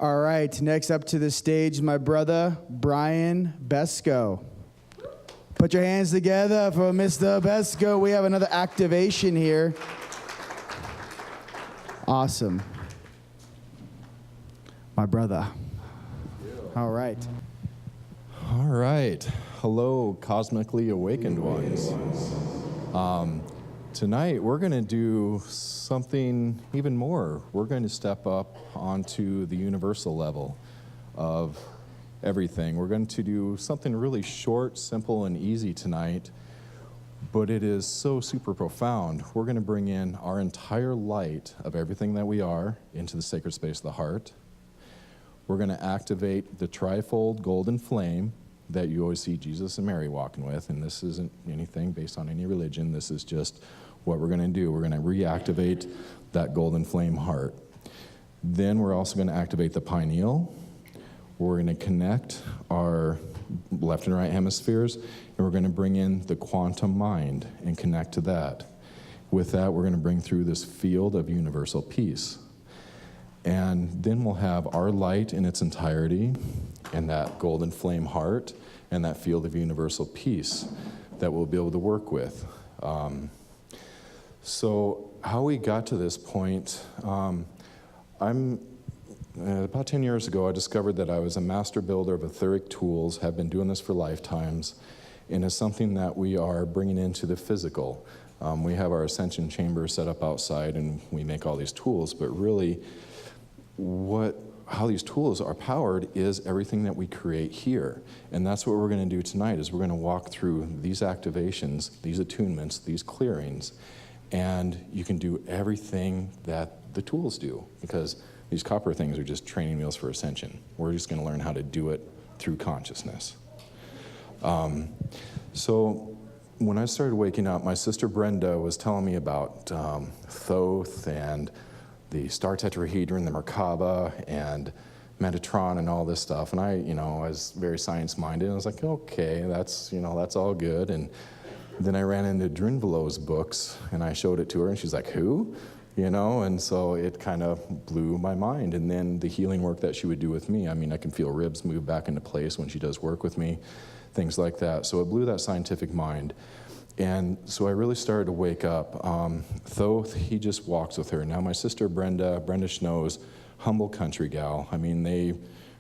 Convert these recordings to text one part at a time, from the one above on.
All right, next up to the stage, my brother, Brian Besco. Put your hands together for Mr. Besco. We have another activation here. Awesome. My brother. All right. All right. Hello, cosmically awakened ones. Tonight, we're going to do something even more. We're going to step up onto the universal level of everything. We're going to do something really short, simple, and easy tonight, but it is so super profound. We're going to bring in our entire light of everything that we are into the sacred space of the heart. We're going to activate the trifold golden flame that you always see Jesus and Mary walking with, and this isn't anything based on any religion. This is just what we're going to do. We're going to reactivate that golden flame heart. Then we're also going to activate the pineal. We're going to connect our left and right hemispheres, and we're going to bring in the quantum mind and connect to that. With that, we're going to bring through this field of universal peace. And then we'll have our light in its entirety and that golden flame heart and that field of universal peace that we'll be able to work with. So how we got to this point, about 10 years ago, I discovered that I was a master builder of etheric tools, have been doing this for lifetimes, and it's something that we are bringing into the physical. We have our ascension chamber set up outside, and we make all these tools, but really, how these tools are powered is everything that we create here. And that's what we're going to do tonight, is we're going to walk through these activations, these attunements, these clearings, and you can do everything that the tools do, because these copper things are just training wheels for ascension. We're just going to learn how to do it through consciousness. So when I started waking up, my sister Brenda was telling me about Thoth and the star tetrahedron, the Merkaba, and Metatron, and all this stuff. And I was very science-minded. I was like, okay, that's all good. And then I ran into Drinvalo's books, and I showed it to her, and she's like, who? And so it kind of blew my mind. And then the healing work that she would do with me, I can feel ribs move back into place when she does work with me, things like that. So it blew that scientific mind. And so I really started to wake up. Thoth, he just walks with her. Now my sister Brenda Schnow's humble country gal. They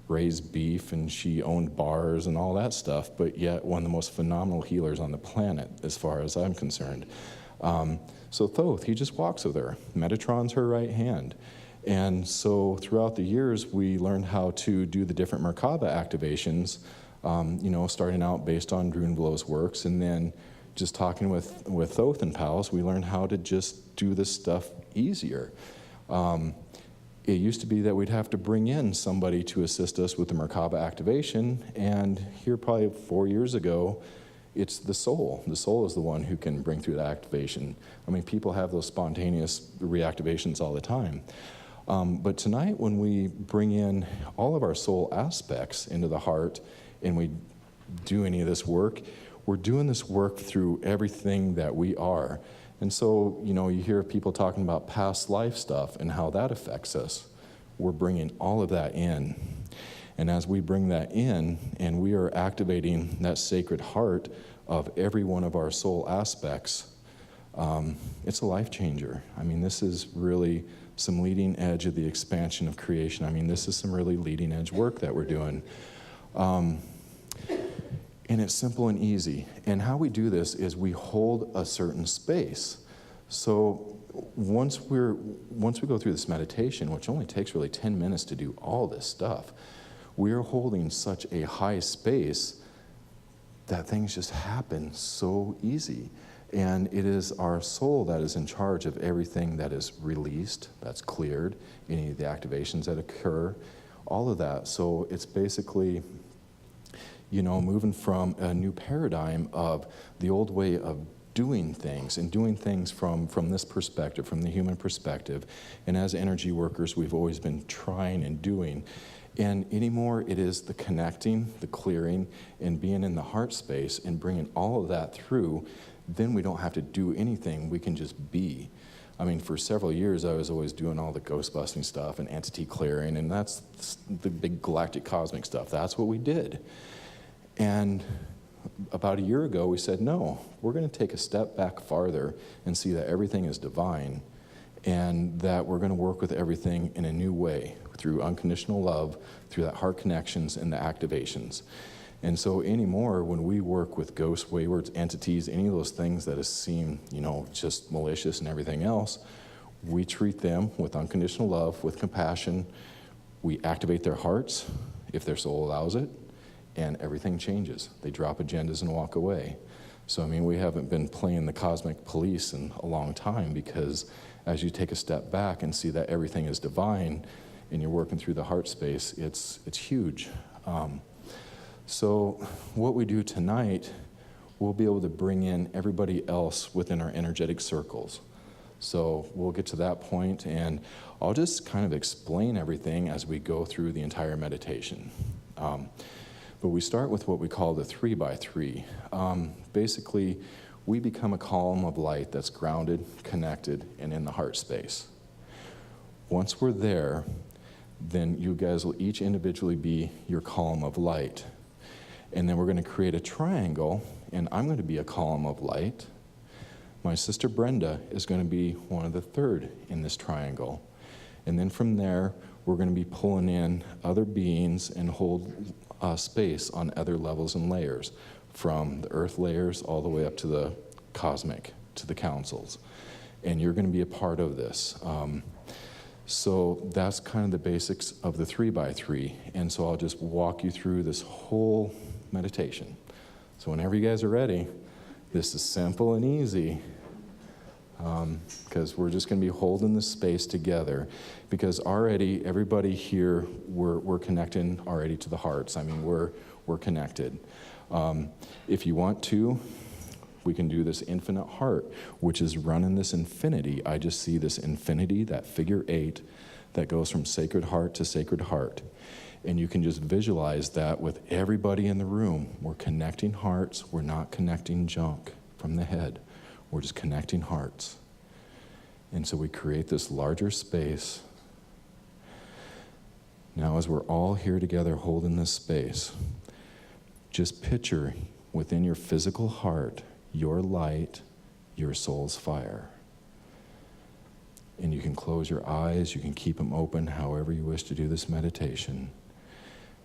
raised beef and she owned bars and all that stuff, but yet one of the most phenomenal healers on the planet as far as I'm concerned. So Thoth, he just walks with her. Metatron's her right hand. And so throughout the years, we learned how to do the different Merkaba activations, starting out based on Drunvalo's works, and then just talking with Thoth and pals, we learned how to just do this stuff easier. It used to be that we'd have to bring in somebody to assist us with the Merkaba activation, and here probably 4 years ago, it's the soul. The soul is the one who can bring through the activation. People have those spontaneous reactivations all the time. But tonight, when we bring in all of our soul aspects into the heart and we do any of this work, we're doing this work through everything that we are. And so, you hear people talking about past life stuff and how that affects us. We're bringing all of that in. And as we bring that in, and we are activating that sacred heart of every one of our soul aspects, it's a life changer. This is really some leading edge of the expansion of creation. This is some really leading edge work that we're doing. And it's simple and easy. And how we do this is we hold a certain space. So once we go through this meditation, which only takes really 10 minutes to do all this stuff, we are holding such a high space that things just happen so easy. And it is our soul that is in charge of everything that is released, that's cleared, any of the activations that occur, all of that. So it's basically, moving from a new paradigm of the old way of doing things and doing things from this perspective, from the human perspective. And as energy workers, we've always been trying and doing. And anymore, it is the connecting, the clearing, and being in the heart space and bringing all of that through. Then we don't have to do anything. We can just be. I mean, for several years, I was always doing all the ghost busting stuff and entity clearing, and that's the big galactic cosmic stuff. That's what we did. And about a year ago, we said, no, we're going to take a step back farther and see that everything is divine, and that we're going to work with everything in a new way, through unconditional love, through that heart connections and the activations. And so anymore, when we work with ghosts, waywards, entities, any of those things that seem, just malicious and everything else, we treat them with unconditional love, with compassion. We activate their hearts, if their soul allows it, and everything changes. They drop agendas and walk away. So, we haven't been playing the cosmic police in a long time, because as you take a step back and see that everything is divine, and you're working through the heart space, it's huge. So what we do tonight, we'll be able to bring in everybody else within our energetic circles. So we'll get to that point, and I'll just kind of explain everything as we go through the entire meditation. But we start with what we call the 3x3. Basically, we become a column of light that's grounded, connected, and in the heart space. Once we're there, then you guys will each individually be your column of light. And then we're going to create a triangle, and I'm going to be a column of light. My sister Brenda is going to be one of the third in this triangle. And then from there, we're going to be pulling in other beings and hold space on other levels and layers, from the earth layers all the way up to the cosmic, to the councils. And you're going to be a part of this. So that's kind of the basics of the 3x3. And so I'll just walk you through this whole meditation. So whenever you guys are ready, this is simple and easy, because we're just going to be holding this space together, because already everybody here, we're connecting already to the hearts. We're connected. If you want to, we can do this infinite heart, which is running this infinity. I just see this infinity, that figure 8, that goes from sacred heart to sacred heart. And you can just visualize that with everybody in the room. We're connecting hearts. We're not connecting junk from the head. We're just connecting hearts. And so we create this larger space. Now, as we're all here together holding this space, just picture within your physical heart your light, your soul's fire. And you can close your eyes, you can keep them open however you wish to do this meditation.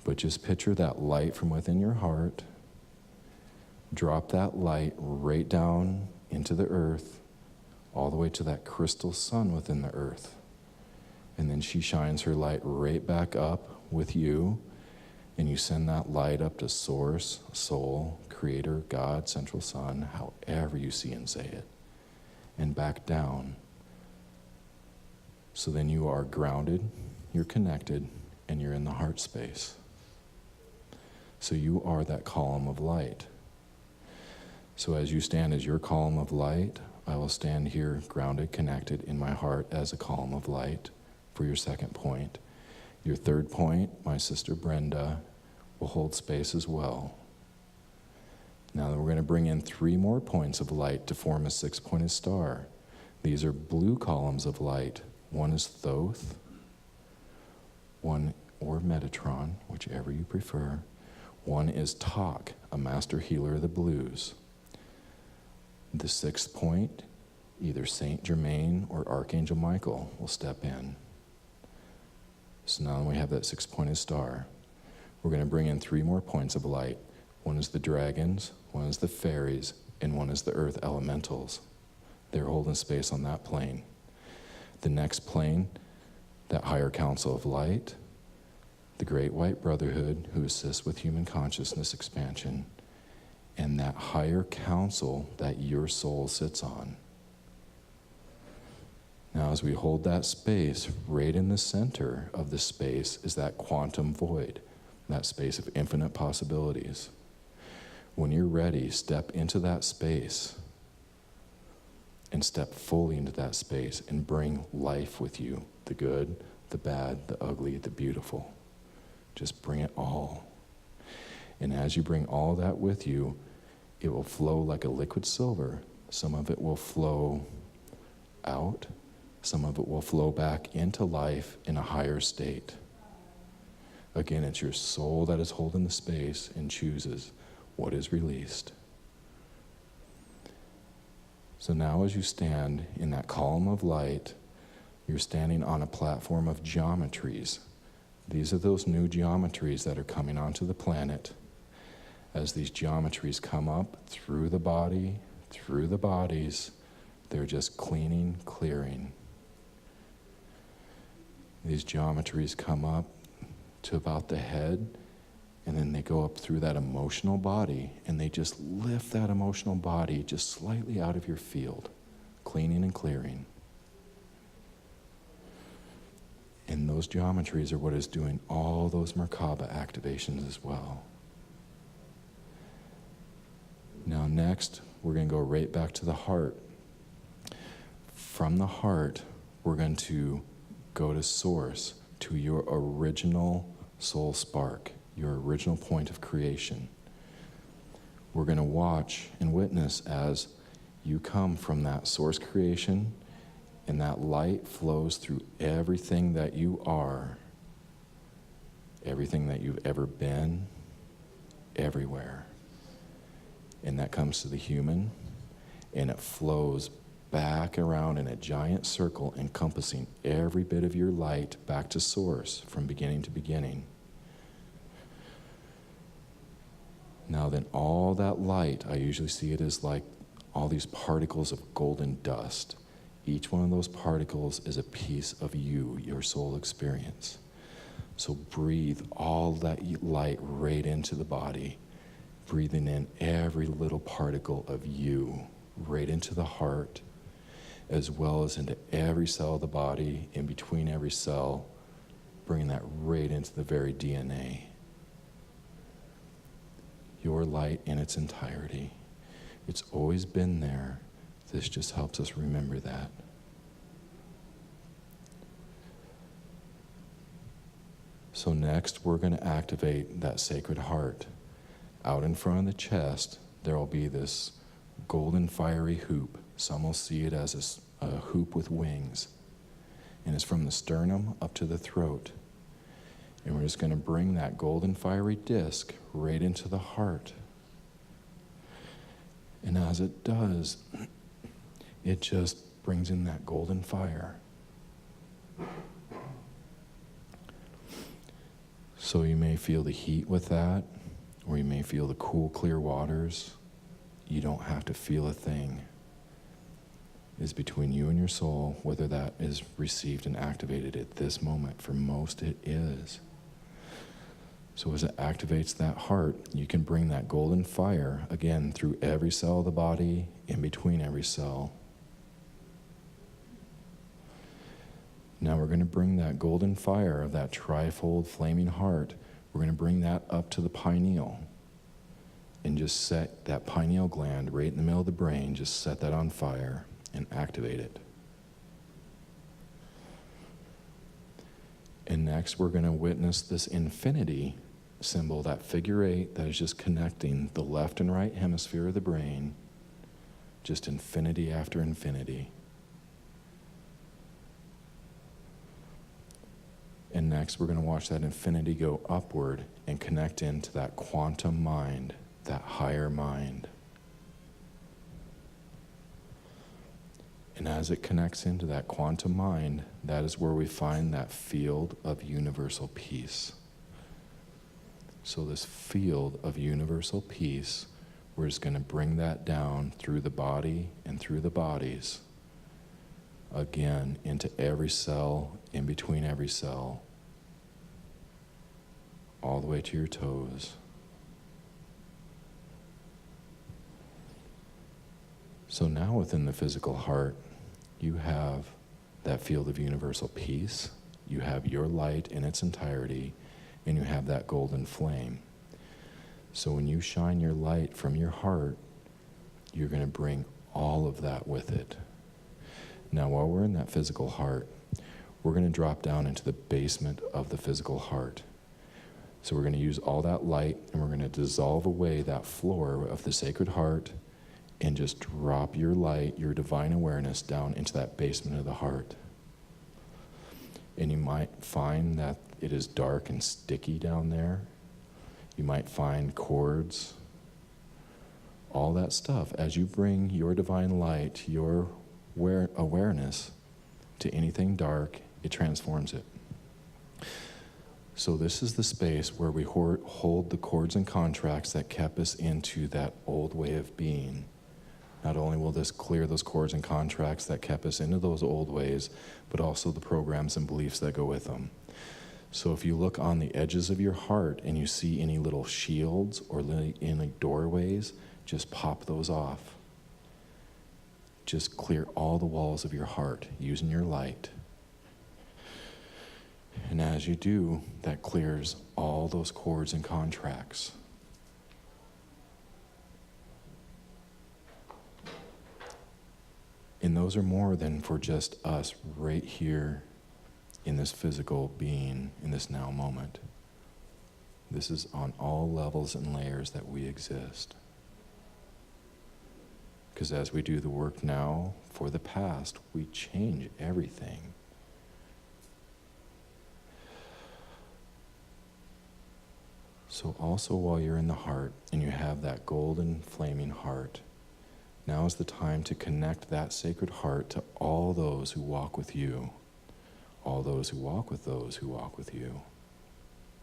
But just picture that light from within your heart. Drop that light right down into the earth, all the way to that crystal sun within the earth. And then she shines her light right back up with you, and you send that light up to Source, Soul, Creator, God, Central Sun, however you see and say it, and back down. So then you are grounded, you're connected, and you're in the heart space. So you are that column of light. So as you stand as your column of light, I will stand here grounded, connected in my heart as a column of light for your second point. Your third point, my sister Brenda, will hold space as well. Now we're going to bring in 3 more points of light to form a 6-pointed star. These are blue columns of light. One is Thoth, one or Metatron, whichever you prefer. One is Tok, a master healer of the blues. The 6th point, either Saint Germain or Archangel Michael will step in. So now we have that 6-pointed star. We're going to bring in 3 more points of light. One is the dragons, one is the fairies, and one is the earth elementals. They're holding space on that plane. The next plane, that higher council of light, the Great White Brotherhood, who assists with human consciousness expansion, and that higher council that your soul sits on. Now, as we hold that space, right in the center of the space is that quantum void, that space of infinite possibilities. When you're ready, step into that space and step fully into that space and bring life with you, the good, the bad, the ugly, the beautiful. Just bring it all. And as you bring all that with you, it will flow like a liquid silver. Some of it will flow out, Some of it will flow back into life in a higher state. Again, it's your soul that is holding the space and chooses what is released. So now as you stand in that column of light, you're standing on a platform of geometries. These are those new geometries that are coming onto the planet. As these geometries come up through the body, through the bodies, they're just cleaning, clearing. These geometries come up to about the head, and then they go up through that emotional body, and they just lift that emotional body just slightly out of your field, cleaning and clearing. And those geometries are what is doing all those Merkaba activations as well. Now next, we're going to go right back to the heart. From the heart, we're going to go to source, to your original soul spark, your original point of creation. We're going to watch and witness as you come from that source creation, and that light flows through everything that you are, everything that you've ever been, everywhere. And that comes to the human, and it flows back around in a giant circle, encompassing every bit of your light back to source from beginning to beginning. Now then, all that light, I usually see it as like all these particles of golden dust. Each one of those particles is a piece of you, your soul experience. So breathe all that light right into the body, breathing in every little particle of you right into the heart, as well as into every cell of the body, in between every cell, bringing that right into the very DNA. Your light in its entirety. It's always been there. This just helps us remember that. So next, we're going to activate that sacred heart. Out in front of the chest, there will be this golden fiery hoop. Some will see it as a hoop with wings. And it's from the sternum up to the throat. And we're just going to bring that golden fiery disc right into the heart. And as it does, it just brings in that golden fire. So you may feel the heat with that, or you may feel the cool, clear waters. You don't have to feel a thing. It's between you and your soul whether that is received and activated at this moment. For most, it is. So as it activates that heart, you can bring that golden fire, again, through every cell of the body, in between every cell. Now we're going to bring that golden fire of that trifold flaming heart, we're going to bring that up to the pineal. And just set that pineal gland right in the middle of the brain, just set that on fire and activate it. And next, we're going to witness this infinity symbol, that figure 8 that is just connecting the left and right hemisphere of the brain, just infinity after infinity. And next, we're going to watch that infinity go upward and connect into that quantum mind, that higher mind. And as it connects into that quantum mind, that is where we find that field of universal peace. So this field of universal peace, we're just going to bring that down through the body and through the bodies, again, into every cell, in between every cell, all the way to your toes. So now within the physical heart, you have that field of universal peace, you have your light in its entirety, and you have that golden flame. So when you shine your light from your heart, you're going to bring all of that with it. Now while we're in that physical heart, we're going to drop down into the basement of the physical heart. So we're going to use all that light, and we're going to dissolve away that floor of the sacred heart and just drop your light, your divine awareness down into that basement of the heart. And you might find that it is dark and sticky down there. You might find cords, all that stuff. As you bring your divine light, your awareness to anything dark, it transforms it. So this is the space where we hold the cords and contracts that kept us into that old way of being. Not only will this clear those cords and contracts that kept us into those old ways, but also the programs and beliefs that go with them. So if you look on the edges of your heart and you see any little shields or any doorways, just pop those off. Just clear all the walls of your heart using your light. And as you do, that clears all those cords and contracts. And those are more than for just us right here in this physical being, in this now moment. This is on all levels and layers that we exist. Because as we do the work now for the past, we change everything. So also while you're in the heart and you have that golden flaming heart, now is the time to connect that sacred heart to all those who walk with you, all those who walk with those who walk with you,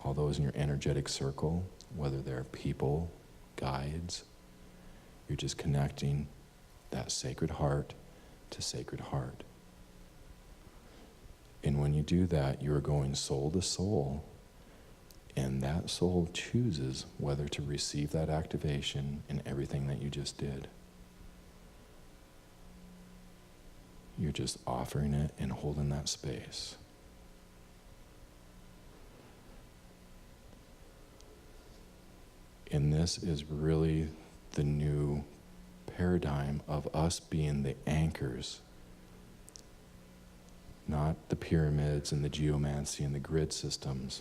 all those in your energetic circle, whether they're people, guides. You're just connecting that sacred heart to sacred heart. And when you do that, you're going soul to soul. And that soul chooses whether to receive that activation in everything that you just did. You're just offering it and holding that space. And this is really the new paradigm of us being the anchors, not the pyramids and the geomancy and the grid systems.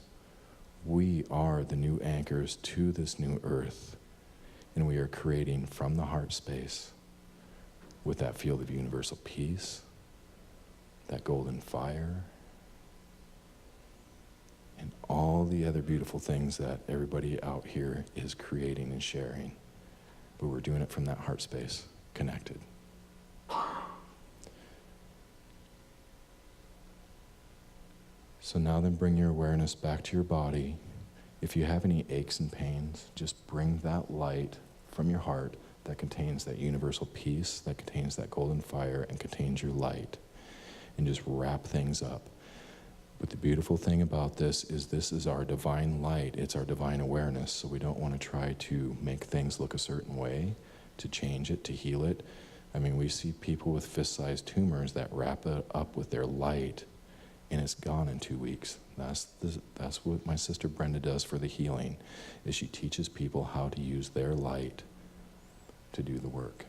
We are the new anchors to this new earth, and we are creating from the heart space with that field of universal peace, that golden fire, and all the other beautiful things that everybody out here is creating and sharing. But we're doing it from that heart space, connected. So now then bring your awareness back to your body. If you have any aches and pains, just bring that light from your heart that contains that universal peace, that contains that golden fire, and contains your light. And just wrap things up. But the beautiful thing about this is our divine light. It's our divine awareness. So we don't want to try to make things look a certain way, to change it, to heal it. I mean, we see people with fist-sized tumors that wrap it up with their light, and it's gone in 2 weeks. That's what my sister Brenda does for the healing, is she teaches people how to use their light to do the work.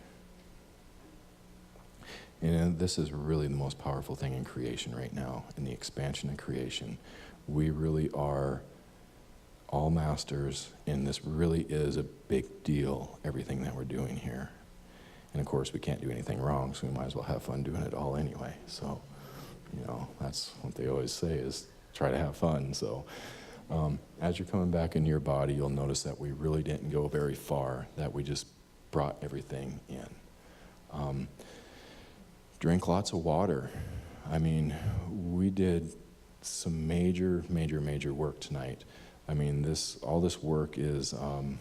And this is really the most powerful thing in creation right now, in the expansion of creation. We really are all masters, and this really is a big deal, everything that we're doing here. And of course, we can't do anything wrong, so we might as well have fun doing it all anyway. So, you know, that's what they always say, is try to have fun. So as you're coming back into your body, you'll notice that we really didn't go very far, that we just brought everything in. Drink lots of water. I mean, we did some major work tonight. I mean, all this work is, you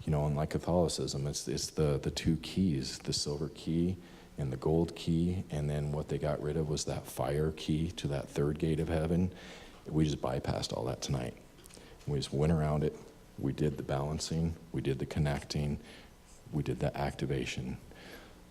know, unlike Catholicism, it's the two keys, the silver key and the gold key, and then what they got rid of was that fire key to that third gate of heaven. We just bypassed all that tonight. We just went around it. We did the balancing. We did the connecting. We did the activation.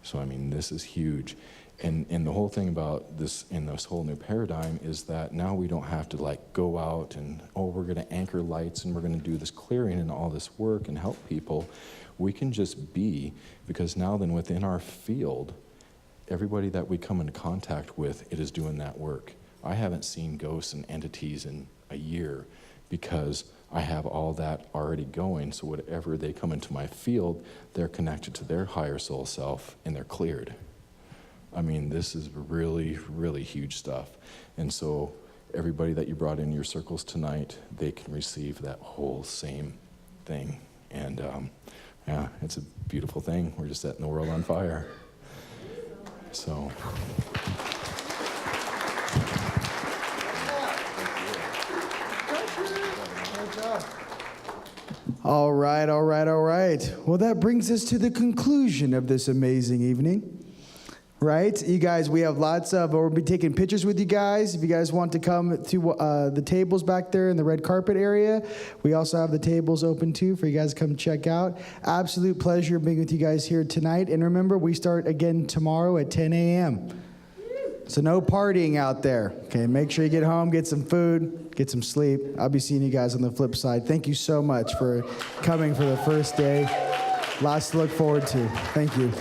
So, I mean, this is huge. And the whole thing about this, in this whole new paradigm, is that now we don't have to like go out and, we're going to anchor lights and we're going to do this clearing and all this work and help people. We can just be, because now then within our field, everybody that we come into contact with, it is doing that work. I haven't seen ghosts and entities in a year because I have all that already going. So whatever they come into my field, they're connected to their higher soul self and they're cleared. I mean, this is really, really huge stuff. And so everybody that you brought in your circles tonight, they can receive that whole same thing. And yeah, it's a beautiful thing. We're just setting the world on fire. So. All right, all right, all right. Well, that brings us to the conclusion of this amazing evening. Right? You guys, we have lots of, we'll be taking pictures with you guys. If you guys want to come to the tables back there in the red carpet area, we also have the tables open too for you guys to come check out. Absolute pleasure being with you guys here tonight. And remember, we start again tomorrow at 10 a.m. So no partying out there. Okay, make sure you get home, get some food, get some sleep. I'll be seeing you guys on the flip side. Thank you so much for coming for the first day. Lots to look forward to. Thank you.